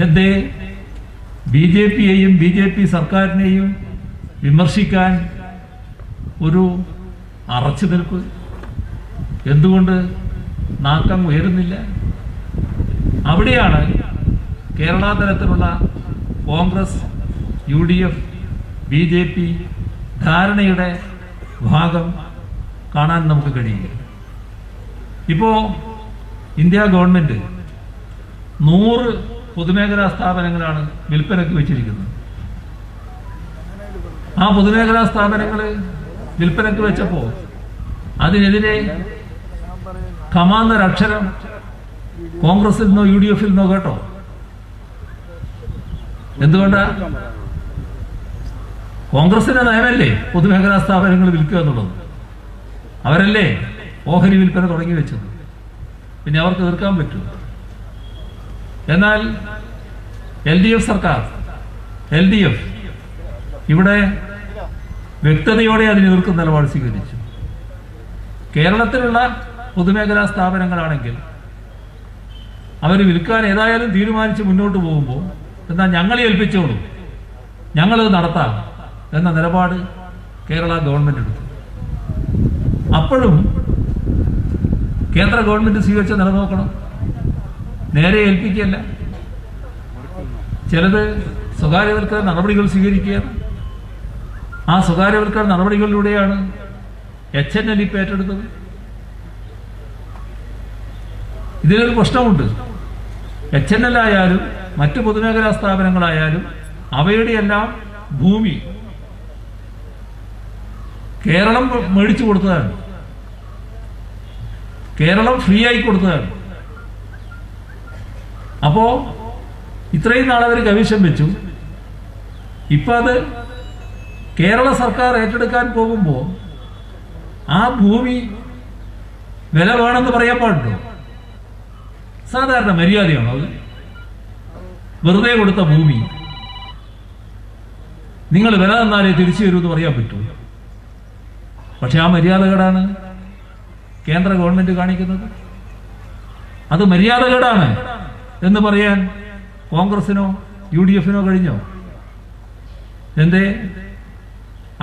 എന്തേ BJP-യെയും BJP സർക്കാരിനെയും വിമർശിക്കാൻ ഒരു അറച്ചു നിൽപ്പ്? എന്തുകൊണ്ട് നാക്കം ഉയരുന്നില്ല? അവിടെയാണ് കേരള തലത്തിലുള്ള കോൺഗ്രസ്, UDF, BJP ധാരണയുടെ ഭാഗം കാണാൻ നമുക്ക് കഴിയുക. ഇപ്പോൾ ഇന്ത്യ ഗവൺമെന്റ് 100 പൊതുമേഖലാ സ്ഥാപനങ്ങളാണ് വിൽപ്പനയ്ക്ക് വെച്ചിരിക്കുന്നത്. ആ പൊതുമേഖലാ സ്ഥാപനങ്ങൾ വിൽപ്പനയ്ക്ക് വെച്ചപ്പോൾ അതിനെതിരെ കമാന്നൊരക്ഷരം കോൺഗ്രസിൽ നിന്നോ UDF-ൽ നിന്നോ കേട്ടോ? എന്തുകൊണ്ടാ? കോൺഗ്രസിന്റെ നയമല്ലേ പൊതുമേഖലാ സ്ഥാപനങ്ങൾ വിൽക്കുക എന്നുള്ളത്. അവരല്ലേ ഓഹരി വിൽപ്പന തുടങ്ങി വെച്ചത്. പിന്നെ അവർക്ക് എതിർക്കാൻ പറ്റും. എന്നാൽ LDF സർക്കാർ, LDF ഇവിടെ വ്യക്തതയോടെ അതിന് എതിർക്കുന്ന നിലപാട് സ്വീകരിച്ചു. കേരളത്തിലുള്ള പൊതുമേഖലാ സ്ഥാപനങ്ങളാണെങ്കിൽ അവർ വിൽക്കാൻ ഏതായാലും തീരുമാനിച്ച് മുന്നോട്ട് പോകുമ്പോൾ എന്നാൽ ഞങ്ങളെ ഏൽപ്പിച്ചോളൂ, ഞങ്ങളത് നടത്താം എന്ന നിലപാട് കേരള ഗവൺമെന്റ് എടുത്തു. അപ്പോഴും കേന്ദ്ര ഗവൺമെന്റ് സ്വീകരിച്ച നിലനോക്കണം. നേരെ ഏൽപ്പിക്കുകയല്ല, ചിലത് സ്വകാര്യവൽക്കരണ നടപടികൾ സ്വീകരിക്കുകയാണ്. ആ സ്വകാര്യവൽക്കരണ നടപടികളിലൂടെയാണ് HNL ഇപ്പോൾ ഏറ്റെടുത്തത്. ഇതിലൊരു പ്രശ്നമുണ്ട്. HNL ആയാലും മറ്റു പൊതുമേഖലാ സ്ഥാപനങ്ങളായാലും അവയുടെ എല്ലാം ഭൂമി കേരളം മേടിച്ചു കൊടുത്തതാണ്. കേരളം ഫ്രീ ആയി കൊടുത്തതാണ്. അപ്പോ ഇത്രയും നാളവർ കൈവശം വെച്ചു. ഇപ്പൊ അത് കേരള സർക്കാർ ഏറ്റെടുക്കാൻ പോകുമ്പോൾ ആ ഭൂമി വില വേണമെന്ന് പറയാൻ പാടുണ്ടോ? സാധാരണ മര്യാദയാണോ അത്? വെറുതെ കൊടുത്ത ഭൂമി നിങ്ങൾ വില തന്നാലേ തിരിച്ചു വരൂ എന്ന് പറയാൻ പറ്റൂ? പക്ഷെ ആ മര്യാദകേടാണ് കേന്ദ്ര ഗവൺമെന്റ് കാണിക്കുന്നത്. അത് മര്യാദകേടാണ് എന്ന് പറയാൻ കോൺഗ്രസിനോ UDF-നോ കഴിഞ്ഞോ? എന്തേ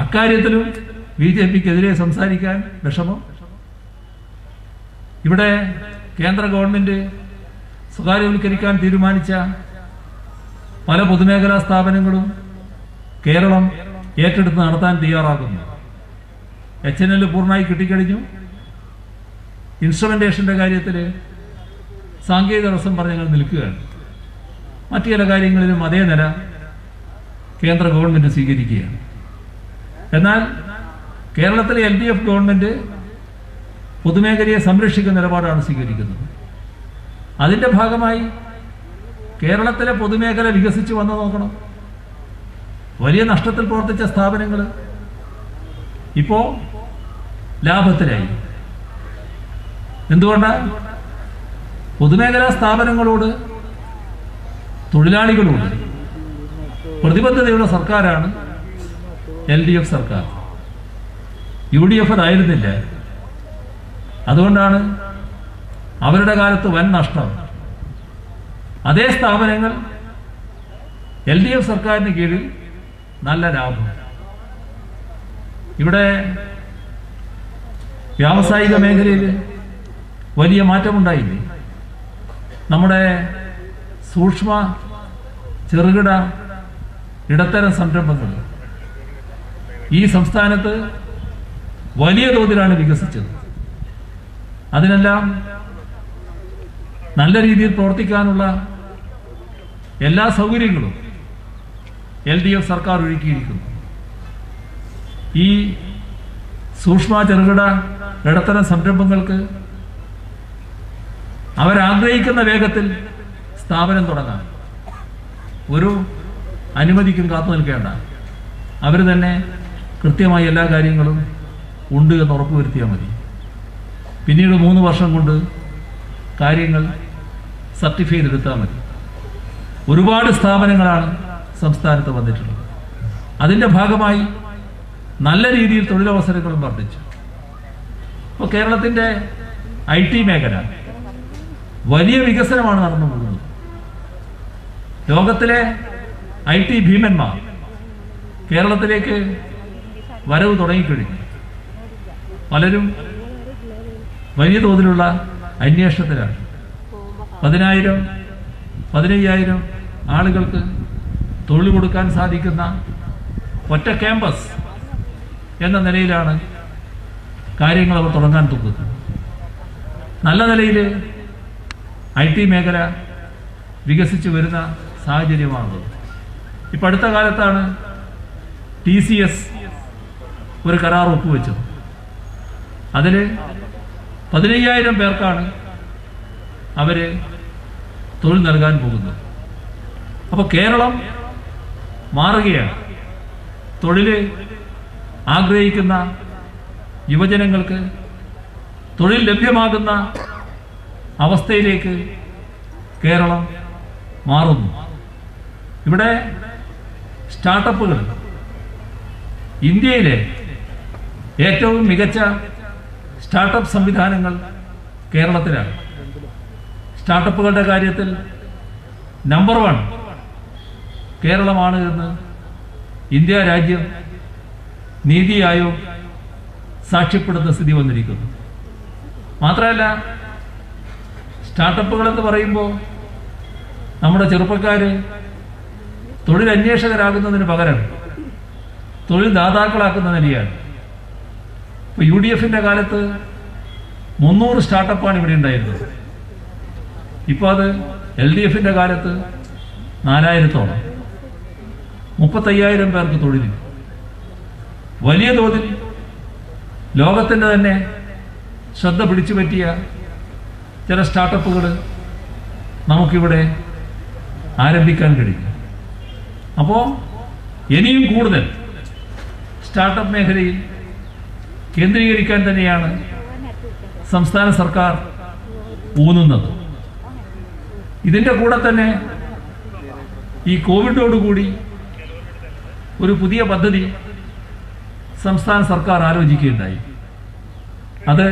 അക്കാര്യത്തിലും BJP-ക്കെതിരെ സംസാരിക്കാൻ വിഷമം? ഇവിടെ കേന്ദ്ര ഗവൺമെന്റ് സ്വകാര്യവൽക്കരിക്കാൻ തീരുമാനിച്ച പല പൊതുമേഖലാ സ്ഥാപനങ്ങളും കേരളം ഏറ്റെടുത്ത് നടത്താൻ തയ്യാറാക്കുന്നു. HNL പൂർണ്ണമായി കിട്ടിക്കഴിഞ്ഞു. ഇൻസ്ട്രുമെന്റേഷന്റെ കാര്യത്തിൽ സാങ്കേതിക തടസ്സം പറഞ്ഞ് ഞങ്ങൾ നിൽക്കുകയാണ്. മറ്റു ചില കാര്യങ്ങളിലും അതേ നില കേന്ദ്ര ഗവൺമെന്റ് സ്വീകരിക്കുകയാണ്. എന്നാൽ കേരളത്തിലെ LDF ഗവൺമെന്റ് പൊതുമേഖലയെ സംരക്ഷിക്കുന്ന നിലപാടാണ് സ്വീകരിക്കുന്നത്. അതിന്റെ ഭാഗമായി കേരളത്തിലെ പൊതുമേഖല വികസിച്ചു വന്നു നോക്കണം. വലിയ നഷ്ടത്തിൽ പ്രവർത്തിച്ച സ്ഥാപനങ്ങൾ ഇപ്പോ ലാഭത്തിലായി. എന്തുകൊണ്ടാണ്? പൊതുമേഖലാ സ്ഥാപനങ്ങളോട്, തൊഴിലാളികളോട് പ്രതിബദ്ധതയുള്ള സർക്കാരാണ് LDF സർക്കാർ. UDF ആയിരുന്നില്ല. അതുകൊണ്ടാണ് അവരുടെ കാലത്ത് വൻ നഷ്ടം. അതേ സ്ഥാപനങ്ങൾ LDF സർക്കാരിന് കീഴിൽ നല്ല ലാഭം. ഇവിടെ വ്യാവസായിക മേഖലയിൽ വലിയ മാറ്റമുണ്ടായില്ലേ? നമ്മുടെ സൂക്ഷ്മ ചെറുകിട ഇടത്തരം സംരംഭങ്ങൾ ഈ സംസ്ഥാനത്ത് വലിയ തോതിലാണ് വികസിച്ചത്. അതിനെല്ലാം നല്ല രീതിയിൽ പ്രവർത്തിക്കാനുള്ള എല്ലാ സൗകര്യങ്ങളും LDF സർക്കാർ ഒരുക്കിയിരിക്കുന്നു. ഈ സൂക്ഷ്മ ചെറുകിട ഇടത്തരം സംരംഭങ്ങൾക്ക് അവരാഗ്രഹിക്കുന്ന വേഗത്തിൽ സ്ഥാപനം തുടങ്ങാം. ഒരു അനുമതിക്കും കാത്തു നിൽക്കേണ്ട. അവർ തന്നെ കൃത്യമായി എല്ലാ കാര്യങ്ങളും ഉണ്ട് എന്ന് ഉറപ്പുവരുത്തിയാൽ മതി. പിന്നീട് 3 വർഷം കൊണ്ട് കാര്യങ്ങൾ സർട്ടിഫൈ ചെയ്തെടുത്താൽ മതി. ഒരുപാട് സ്ഥാപനങ്ങളാണ് സംസ്ഥാനത്ത് വന്നിട്ടുള്ളത്. അതിൻ്റെ ഭാഗമായി നല്ല രീതിയിൽ തൊഴിലവസരങ്ങളും വർദ്ധിച്ചു. ഇപ്പോൾ കേരളത്തിൻ്റെ IT മേഖല വലിയ വികസനമാണ് നടന്നു പോകുന്നത്. ലോകത്തിലെ IT ഭീമന്മാർ കേരളത്തിലേക്ക് വരവ് തുടങ്ങിക്കഴിഞ്ഞു. പലരും വലിയ തോതിലുള്ള അന്വേഷണത്തിലാണ്. 10,000, 15,000 ആളുകൾക്ക് തൊഴിൽ കൊടുക്കാൻ സാധിക്കുന്ന ഒറ്റ ക്യാമ്പസ് എന്ന നിലയിലാണ് കാര്യങ്ങൾ അവർ തുടങ്ങാൻ തുറക്കുന്നത്. നല്ല നിലയിൽ IT മേഖല വികസിച്ചു വരുന്ന സാഹചര്യമാണുള്ളത്. ഇപ്പം അടുത്ത കാലത്താണ് TCS ഒരു കരാർ ഒപ്പുവെച്ചത്. അതിൽ 15,000 പേർക്കാണ് അവർ തൊഴിൽ നൽകാൻ പോകുന്നത്. അപ്പോൾ കേരളം മാറുകയാണ്. തൊഴിൽ ആഗ്രഹിക്കുന്ന യുവജനങ്ങൾക്ക് തൊഴിൽ ലഭ്യമാകുന്ന അവസ്ഥയിലേക്ക് കേരളം മാറുന്നു. ഇവിടെ സ്റ്റാർട്ടപ്പുകൾ ഇന്ത്യയിലെ ഏറ്റവും മികച്ച സ്റ്റാർട്ടപ്പ് സംവിധാനങ്ങൾ കേരളത്തിലാണ്. സ്റ്റാർട്ടപ്പുകളുടെ കാര്യത്തിൽ നമ്പർ 1 കേരളമാണ് എന്ന് ഇന്ത്യ രാജ്യം നീതി ആയോഗ് സാക്ഷ്യപ്പെടുന്ന സ്ഥിതി വന്നിരിക്കുന്നു. മാത്രമല്ല, സ്റ്റാർട്ടപ്പുകൾ എന്ന് പറയുമ്പോൾ നമ്മുടെ ചെറുപ്പക്കാർ തൊഴിലന്വേഷകരാകുന്നതിന് പകരം തൊഴിൽ ദാതാക്കളാക്കുന്ന നിലയാണ്. ഇപ്പോൾ UDFന്റെ കാലത്ത് 300 സ്റ്റാർട്ടപ്പാണ് ഇവിടെ ഉണ്ടായിരുന്നത്. ഇപ്പോൾ അത് LDFന്റെ കാലത്ത് 4,000-ഓളം, 35,000 പേർക്ക് തൊഴിൽ. വലിയ തോതിൽ ലോകത്തിൻ്റെ തന്നെ ശ്രദ്ധ പിടിച്ചു പറ്റിയ ചില സ്റ്റാർട്ടപ്പുകൾ നമുക്കിവിടെ ആരംഭിക്കാൻ കഴിയും. അപ്പോൾ ഇനിയും കൂടുതൽ സ്റ്റാർട്ടപ്പ് മേഖലയിൽ കേന്ദ്രീകരിക്കാൻ തന്നെയാണ് സംസ്ഥാന സർക്കാർ ഊന്നുന്നത്. ഇതിൻ്റെ കൂടെ തന്നെ ഈ കോവിഡോടുകൂടി ഒരു പുതിയ പദ്ധതി സംസ്ഥാന സർക്കാർ ആലോചിക്കുകയുണ്ടായി. അത്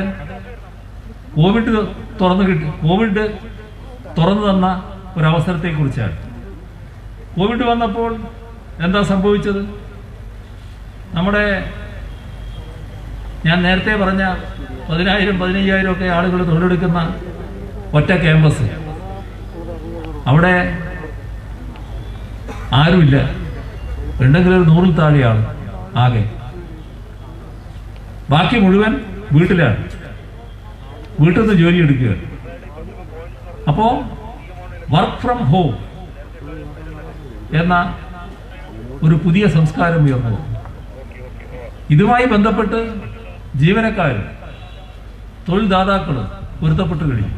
കോവിഡ് തുറന്നു തന്ന ഒരവസരത്തെക്കുറിച്ചാണ്. കോവിഡ് വന്നപ്പോൾ എന്താ സംഭവിച്ചത്? നമ്മുടെ ഞാൻ നേരത്തെ പറഞ്ഞ 10,000, 15,000 ഒക്കെ ആളുകൾ തൊഴിലെടുക്കുന്ന ഒറ്റ ക്യാമ്പസ്, അവിടെ ആരുമില്ല. ഉണ്ടെങ്കിൽ ഒരു 100-ൽ താഴെയാണ് ആകെ. ബാക്കി മുഴുവൻ വീട്ടിലാണ്, വീട്ടിൽ നിന്ന് ജോലി എടുക്കുക. അപ്പോൾ വർക്ക് ഫ്രം ഹോം എന്ന ഒരു പുതിയ സംസ്കാരം ഉയർന്നു. ഇതുമായി ബന്ധപ്പെട്ട് ജീവനക്കാരും തൊഴിൽദാതാക്കളും പൊരുത്തപ്പെട്ട് കഴിഞ്ഞു.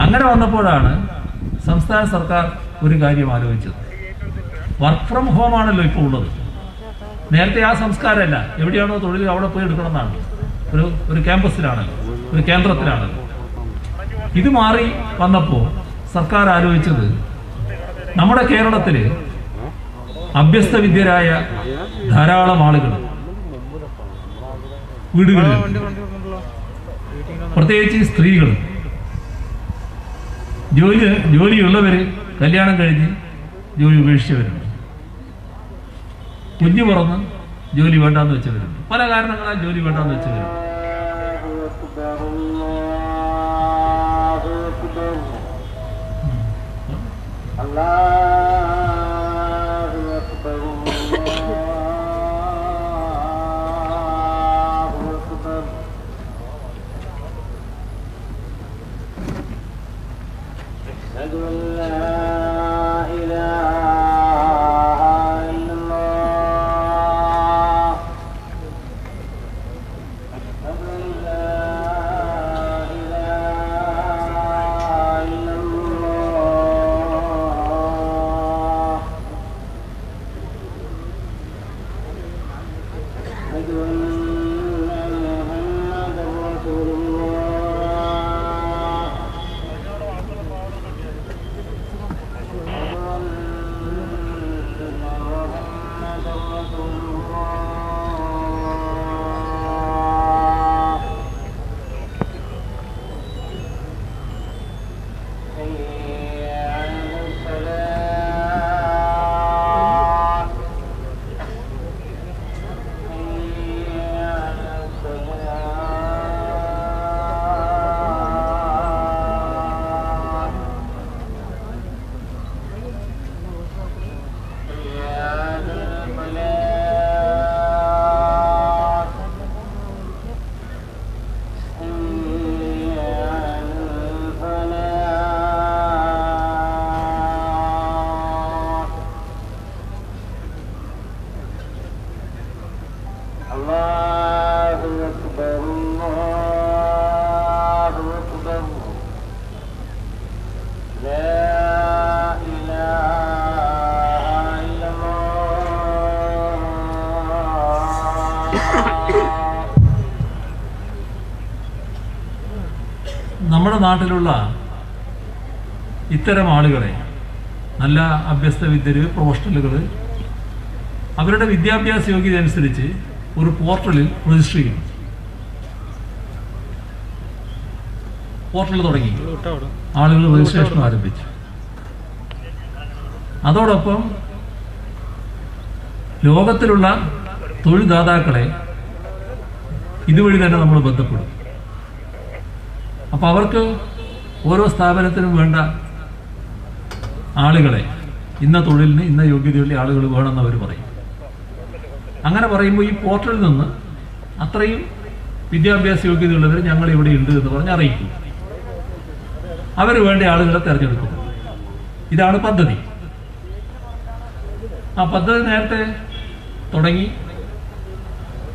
അങ്ങനെ വന്നപ്പോഴാണ് സംസ്ഥാന സർക്കാർ ഒരു കാര്യം ആലോചിച്ചത്. വർക്ക് ഫ്രം ഹോം ആണല്ലോ ഇപ്പോൾ ഉള്ളത്. നേരത്തെ ആ സംസ്കാരമല്ല, എവിടെയാണോ തൊഴിൽ അവിടെ പോയി എടുക്കണമെന്നാണ്. ഒരു ക്യാമ്പസിലാണല്ലോ, ഒരു കേന്ദ്രത്തിലാണല്ലോ. ഇത് മാറി വന്നപ്പോൾ സർക്കാർ ആലോചിച്ചത്, നമ്മുടെ കേരളത്തിൽ അഭ്യസ്ത വിദ്യരായ ധാരാളം ആളുകൾ വീടുകളിൽ, പ്രത്യേകിച്ച് സ്ത്രീകൾ, ജോലിയുള്ളവർ കല്യാണം കഴിഞ്ഞ് ജോലി ഉപേക്ഷിച്ചവരുണ്ട്, കുഞ്ഞു പറന്ന് ജോലി വേണ്ടാന്ന് വെച്ചവരുണ്ട്, പല കാരണങ്ങളാൽ ജോലി വേണ്ടാന്ന് വെച്ചവരുണ്ട്. നമ്മുടെ നാട്ടിലുള്ള ഇത്തരം ആളുകളെ, നല്ല അഭ്യസ്ത വിദ്യര്, പ്രൊഫഷണലുകൾ, അവരുടെ വിദ്യാഭ്യാസ യോഗ്യത അനുസരിച്ച് ഒരു പോർട്ടലിൽ രജിസ്റ്റർ ചെയ്യും. പോർട്ടൽ തുടങ്ങി ആളുകൾ രജിസ്ട്രേഷൻ ആരംഭിച്ചു. അതോടൊപ്പം ലോകത്തിലുള്ള തൊഴിൽദാതാക്കളെ ഇതുവഴി തന്നെ നമ്മൾ ബന്ധപ്പെടും. അപ്പോൾ അവർക്ക് ഓരോ സ്ഥാപനത്തിനും വേണ്ട ആളുകളെ, ഇന്ന തൊഴിലിന് ഇന്ന യോഗ്യതയുള്ള ആളുകൾ വേണമെന്ന് അവർ പറയും. അങ്ങനെ പറയുമ്പോൾ ഈ പോർട്ടലിൽ നിന്ന് അത്രയും വിദ്യാഭ്യാസ യോഗ്യതയുള്ളവർ ഞങ്ങൾ ഇവിടെ ഉണ്ട് എന്ന് പറഞ്ഞ് അറിയിക്കും. അവർ വേണ്ട ആളുകളെ തിരഞ്ഞെടുക്കും. ഇതാണ് പദ്ധതി. ആ പദ്ധതി നേരത്തെ തുടങ്ങി,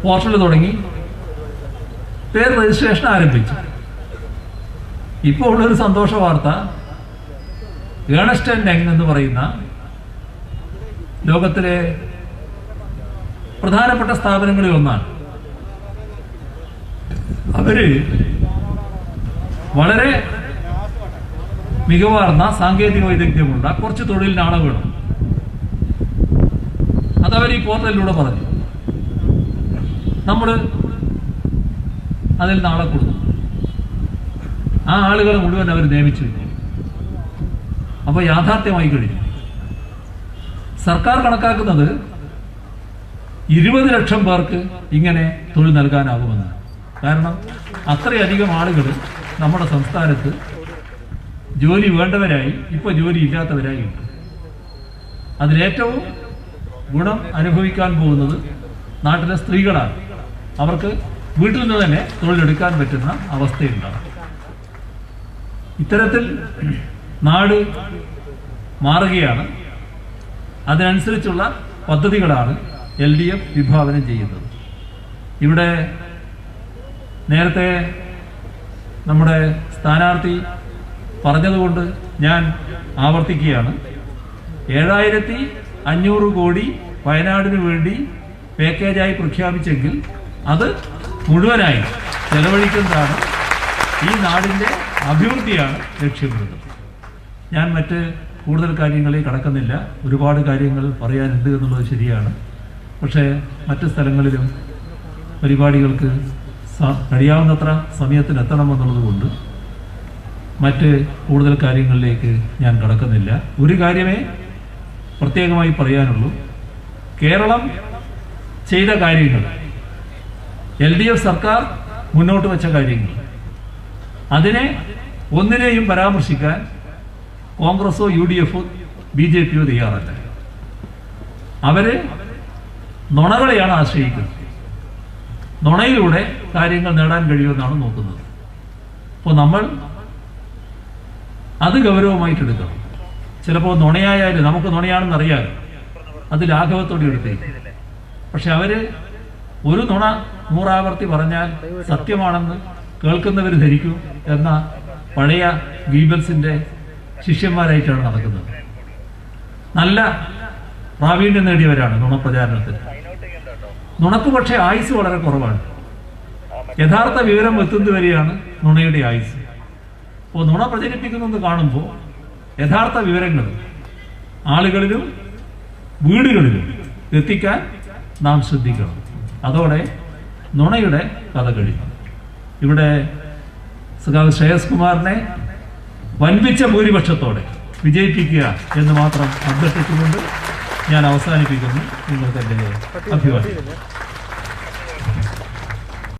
പോർട്ടൽ തുടങ്ങി, പേര് രജിസ്ട്രേഷൻ ആരംഭിച്ചു. ഇപ്പോൾ ഉള്ളൊരു സന്തോഷ വാർത്ത, ഏണസ്റ്റ് ആൻഡ് യങ് എന്ന് പറയുന്ന ലോകത്തിലെ പ്രധാനപ്പെട്ട സ്ഥാപനങ്ങളിൽ ഒന്നാണ്. അവര് വളരെ മികവാർന്ന സാങ്കേതിക വൈദഗ്ധ്യമുള്ള കുറച്ച് തൊഴിലിന് ആളെ വേണം. അതവർ ഈ പോർട്ടലിലൂടെ പറഞ്ഞു. നമ്മൾ അതിൽ നാളെ കൊടുത്തു. ആ ആളുകളെ മുഴുവൻ അവർ നിയമിച്ചു. അപ്പോൾ യാഥാർത്ഥ്യമായി കഴിഞ്ഞു. സർക്കാർ കണക്കാക്കുന്നത് 20 ലക്ഷം പേർക്ക് ഇങ്ങനെ തൊഴിൽ നൽകാനാകുമെന്ന്. കാരണം അത്രയധികം ആളുകൾ നമ്മുടെ സംസ്ഥാനത്ത് ജോലി വേണ്ടവരായി, ഇപ്പോൾ ജോലി ഇല്ലാത്തവരായി ഉണ്ട്. അതിലേറ്റവും ഗുണം അനുഭവിക്കാൻ പോകുന്നത് നാട്ടിലെ സ്ത്രീകളാണ്. അവർക്ക് വീട്ടിൽ നിന്ന് തന്നെ തൊഴിലെടുക്കാൻ പറ്റുന്ന അവസ്ഥയുണ്ടാകും. ഇത്തരത്തിൽ നാട് മാറുകയാണ്. അതിനനുസരിച്ചുള്ള പദ്ധതികളാണ് LDF വിഭാവനം ചെയ്യുന്നത്. ഇവിടെ നേരത്തെ നമ്മുടെ സ്ഥാനാർത്ഥി പറഞ്ഞതുകൊണ്ട് ഞാൻ ആവർത്തിക്കുകയാണ്. 7500 കോടി വയനാടിന് വേണ്ടി പാക്കേജായി പ്രഖ്യാപിച്ചെങ്കിൽ അത് മുഴുവനായി ചെലവഴിക്കുന്നതാണ് ഈ നാടിൻ്റെ അഭിവൃദ്ധിയാണ് ലക്ഷ്യമിടുന്നത്. ഞാൻ മറ്റ് കൂടുതൽ കാര്യങ്ങളിൽ കടക്കുന്നില്ല. ഒരുപാട് കാര്യങ്ങൾ പറയാനുണ്ട് എന്നുള്ളത് ശരിയാണ്. പക്ഷേ മറ്റ് സ്ഥലങ്ങളിലും പരിപാടികൾക്ക് കഴിയാവുന്നത്ര സമയത്തിനെത്തണമെന്നുള്ളത് കൊണ്ട് മറ്റ് കൂടുതൽ കാര്യങ്ങളിലേക്ക് ഞാൻ കടക്കുന്നില്ല. ഒരു കാര്യമേ പ്രത്യേകമായി പറയാനുള്ളൂ. കേരളം ചെയ്ത കാര്യങ്ങൾ, LDF സർക്കാർ മുന്നോട്ട് വെച്ച കാര്യങ്ങൾ, അതിനെ ഒന്നിനെയും പരാമർശിക്കാൻ കോൺഗ്രസോ UDF BJPയോ തയ്യാറല്ല. അവര് നുണകളെയാണ് ആശ്രയിക്കുന്നത്. നുണയിലൂടെ കാര്യങ്ങൾ നേടാൻ കഴിയുമെന്നാണ് നോക്കുന്നത്. അപ്പോൾ നമ്മൾ അത് ഗൗരവമായിട്ടെടുക്കണം. ചിലപ്പോൾ നുണയായാലും നമുക്ക് നുണയാണെന്ന് അറിയാലോ, അത് ലാഘവത്തോടെ എടുത്തേക്കും. പക്ഷെ അവര് ഒരു നുണ 100 ആവർത്തി പറഞ്ഞാൽ സത്യമാണെന്ന് കേൾക്കുന്നവർ ധരിക്കും എന്ന പഴയ ഗീബൽസിന്റെ ശിഷ്യന്മാരായിട്ടാണ് നടക്കുന്നത്. നല്ല പ്രാവീണ്യം നേടിയവരാണ് നുണപ്രചാരണത്തിൽ. നുണക്ക് പക്ഷേ ആയുസ് വളരെ കുറവാണ്. യഥാർത്ഥ വിവരം എത്തുന്നതുവരെയാണ് നുണയുടെ ആയുസ്. അപ്പോൾ നുണ പ്രചരിപ്പിക്കുന്നത് കാണുമ്പോൾ യഥാർത്ഥ വിവരങ്ങൾ ആളുകളിലും വീടുകളിലും എത്തിക്കാൻ നാം ശ്രദ്ധിക്കണം. അതോടെ നുണയുടെ കഥ കഴിയും. ഇവിടെ സഖാവ് ശ്രേയസ് കുമാറിനെ വൻപിച്ച ഭൂരിപക്ഷത്തോടെ വിജയിപ്പിക്കുക എന്ന് മാത്രം അഭ്യർത്ഥിച്ചുകൊണ്ട് ഞാൻ അവസാനിപ്പിക്കുന്നു. നിങ്ങൾക്ക് എൻ്റെ അഭിവാദ്യം.